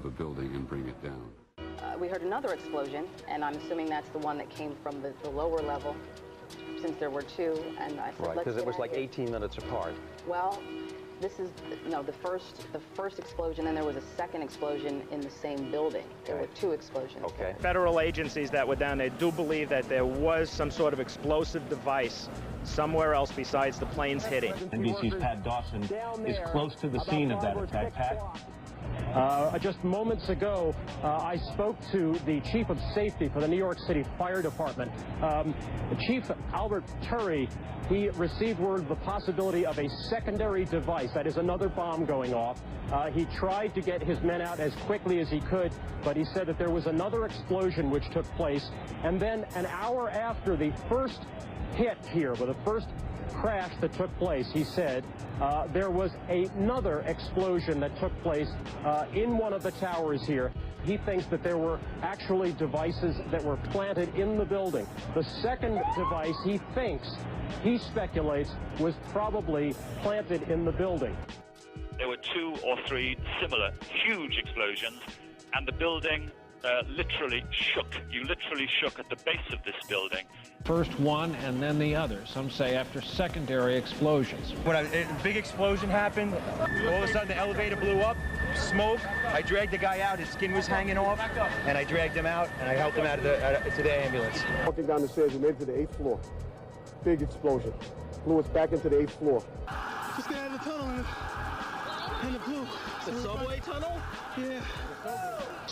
a building and bring it down. We heard another explosion, and I'm assuming that's the one that came from the lower level, since there were two. And I said, right, because it was like 18 minutes apart. Well, this is the first explosion, and there was a second explosion in the same building. There were two explosions. Okay. Federal agencies that were down there do believe that there was some sort of explosive device somewhere else besides the planes hitting. NBC's Pat Dawson is close to the scene of that attack. Pat? Just moments ago, I spoke to the chief of safety for the New York City Fire Department. Chief Albert Turry, he received word of the possibility of a secondary device, that is another bomb going off. He tried to get his men out as quickly as he could, but he said that there was another explosion which took place. And then an hour after the first hit here, with the first crash that took place, he said, there was another explosion that took place in one of the towers here. He thinks that there were actually devices that were planted in the building. The second device, he speculates, was probably planted in the building. There were 2 or 3 similar huge explosions, and the building literally shook. You literally shook at the base of this building. First one and then the other. Some say after secondary explosions. When a big explosion happened, all of a sudden the elevator blew up, smoke. I dragged the guy out. His skin was hanging off, and I dragged him out, and I helped him out to the ambulance. Walking down the stairs, we made it to the 8th floor. Big explosion. Blew us back into the 8th floor. Just got out of the tunnel, and it blew. The subway tunnel? Yeah.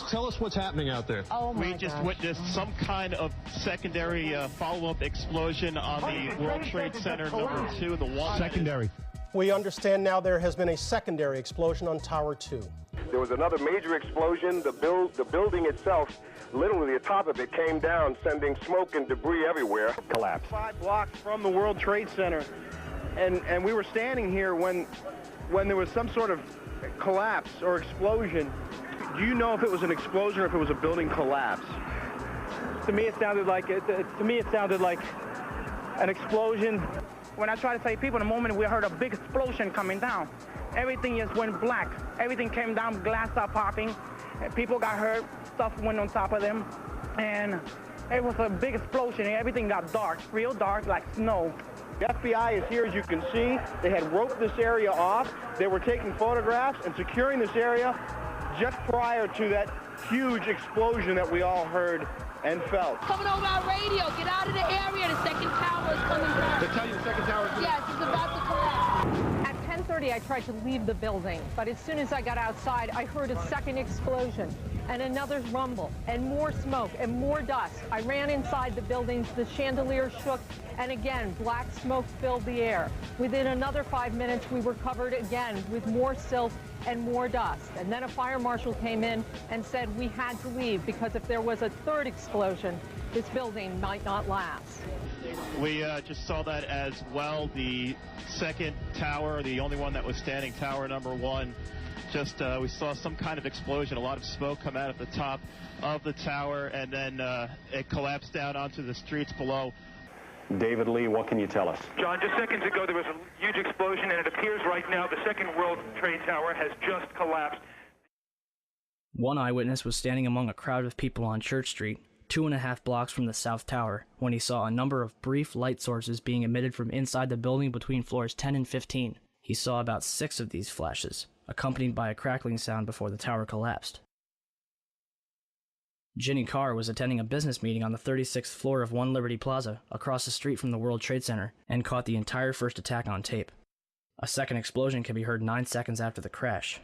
Tell us what's happening out there. Oh my We just witnessed some kind of secondary follow-up explosion on the World Trade Center #2, the one. Secondary. We understand now there has been a secondary explosion on Tower 2. There was another major explosion. The building itself, literally the top of it, came down, sending smoke and debris everywhere. Collapse. 5 blocks from the World Trade Center, and we were standing here when there was some sort of collapse or explosion. Do you know if it was an explosion or if it was a building collapse? To me, it sounded like an explosion. When I tried to save people, in a moment we heard a big explosion coming down. Everything just went black. Everything came down, glass started popping, and people got hurt, stuff went on top of them, and it was a big explosion, and everything got dark, real dark, like snow. The FBI is here, as you can see. They had roped this area off. They were taking photographs and securing this area just prior to that huge explosion that we all heard and felt. Coming over our radio, get out of the area, the second tower is coming down. They tell you the second tower is... Yes, it's about to collapse. At 10:30, I tried to leave the building, but as soon as I got outside, I heard a second explosion and another rumble and more smoke and more dust. I ran inside the buildings, the chandelier shook, and again, black smoke filled the air. Within another 5 minutes, we were covered again with more silt and more dust. And then a fire marshal came in and said we had to leave because if there was a third explosion, this building might not last. We just saw that as well. The second tower, the only one that was standing, tower #1, just we saw some kind of explosion, a lot of smoke come out at the top of the tower, and then it collapsed down onto the streets below. David Lee, what can you tell us? John, just seconds ago there was a huge explosion, and it appears right now the second World Trade Tower has just collapsed. One eyewitness was standing among a crowd of people on Church Street, 2.5 blocks from the South Tower, when he saw a number of brief light sources being emitted from inside the building between floors 10 and 15. He saw about 6 of these flashes, accompanied by a crackling sound before the tower collapsed. Ginny Carr was attending a business meeting on the 36th floor of One Liberty Plaza, across the street from the World Trade Center, and caught the entire first attack on tape. A second explosion can be heard 9 seconds after the crash.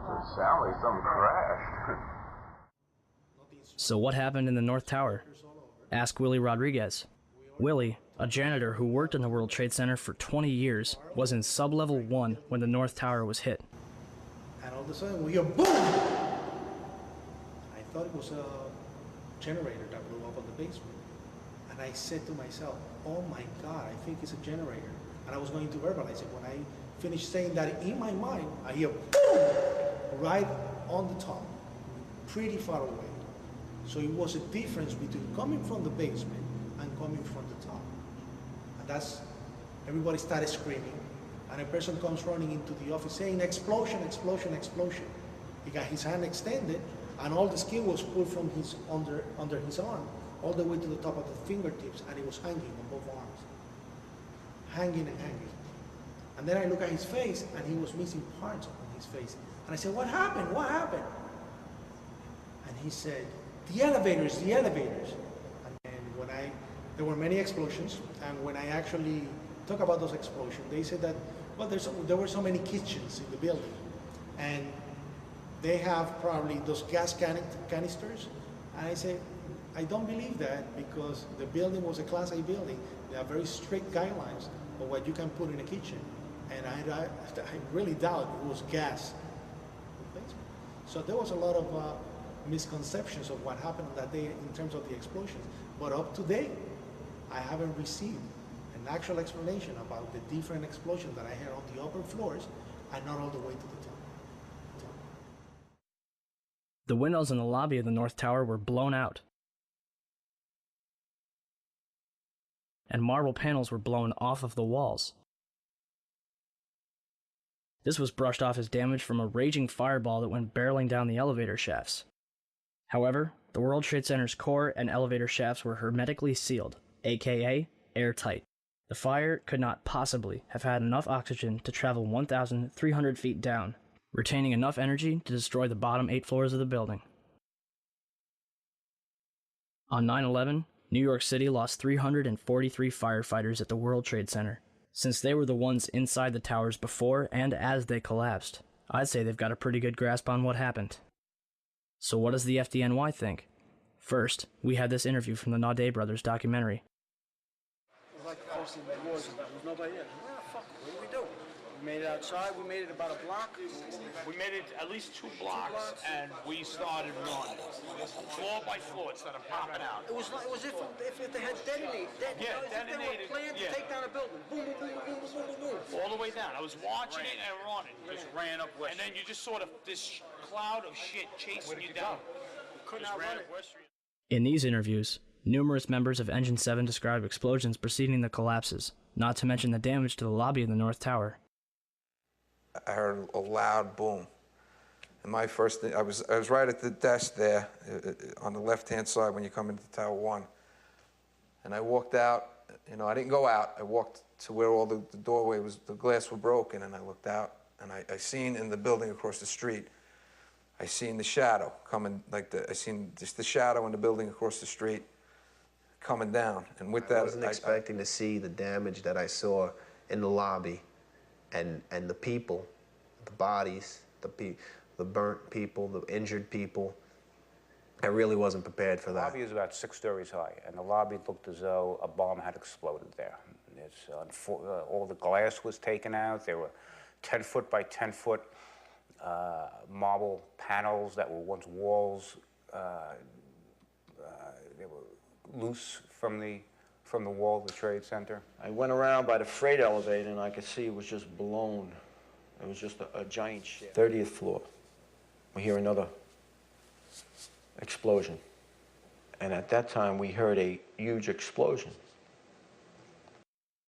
It sounded like something crashed. So what happened in the North Tower? Ask Willie Rodriguez. Willie, a janitor who worked in the World Trade Center for 20 years, was in sub-level 1 when the North Tower was hit. And all of a sudden we hear boom! I thought it was a generator that blew up on the basement. And I said to myself, oh my God, I think it's a generator. And I was going to verbalize it. When I finished saying that in my mind, I hear boom! Right on the top. pretty far away. So it was a difference between coming from the basement and coming from the top. And that's, everybody started screaming, and a person comes running into the office saying, explosion, explosion, explosion. He got his hand extended, and all the skin was pulled from his under his arm, all the way to the top of the fingertips, and it was hanging on both arms. Hanging and hanging. And then I look at his face, and he was missing parts on his face. And I said, what happened? What happened? And he said, the elevators, the elevators. And when there were many explosions, and when I actually talk about those explosions, they said that, well, there were so many kitchens in the building, and they have probably those gas canisters. And I say, I don't believe that, because the building was a Class A building. They have very strict guidelines of what you can put in a kitchen. And I really doubt it was gas replacement. So there was a lot of misconceptions of what happened on that day in terms of the explosions. But up to date, I haven't received an actual explanation about the different explosions that I heard on the upper floors and not all the way to the top. The windows in the lobby of the North Tower were blown out, and marble panels were blown off of the walls. This was brushed off as damage from a raging fireball that went barreling down the elevator shafts. However, the World Trade Center's core and elevator shafts were hermetically sealed, aka airtight. The fire could not possibly have had enough oxygen to travel 1,300 feet down, retaining enough energy to destroy the bottom 8 floors of the building. On 9/11, New York City lost 343 firefighters at the World Trade Center. Since they were the ones inside the towers before and as they collapsed, I'd say they've got a pretty good grasp on what happened. So what does the FDNY think? First, we had this interview from the Naudet brothers documentary. It was like posting the wars, there was nobody there. Where the fuck, what do we do? We made it outside, we made it about a block. We made it at least 2 blocks, and we started running. Floor by floor, instead of popping out. It was if they had detonated. Detonated. They were planned to take down a building. Boom, boom, boom, boom, boom, boom, boom. All the way down. I was watching it and running. Just ran up West Street. And then you just sort of, this cloud of shit chasing you down. Couldn't outrun it. In these interviews, numerous members of Engine 7 described explosions preceding the collapses, not to mention the damage to the lobby of the North Tower. I heard a loud boom. And my first thing, I was right at the desk there on the left-hand side when you come into Tower 1. And I walked out, you know, I didn't go out. I walked to where all the doorway was, the glass were broken, and I looked out, and I seen in the building across the street, I seen the shadow coming, I seen just the shadow in the building across the street coming down. And with that, I wasn't expecting to see the damage that I saw in the lobby. And the people, the bodies, the burnt people, the injured people. I really wasn't prepared for that. The lobby is about 6 stories high, and the lobby looked as though a bomb had exploded there. All the glass was taken out. There were 10-foot by 10-foot marble panels that were once walls. They were loose from the wall of the Trade Center. I went around by the freight elevator, and I could see it was just blown. It was just a giant shit. 30th floor. We hear another explosion. And at that time, we heard a huge explosion.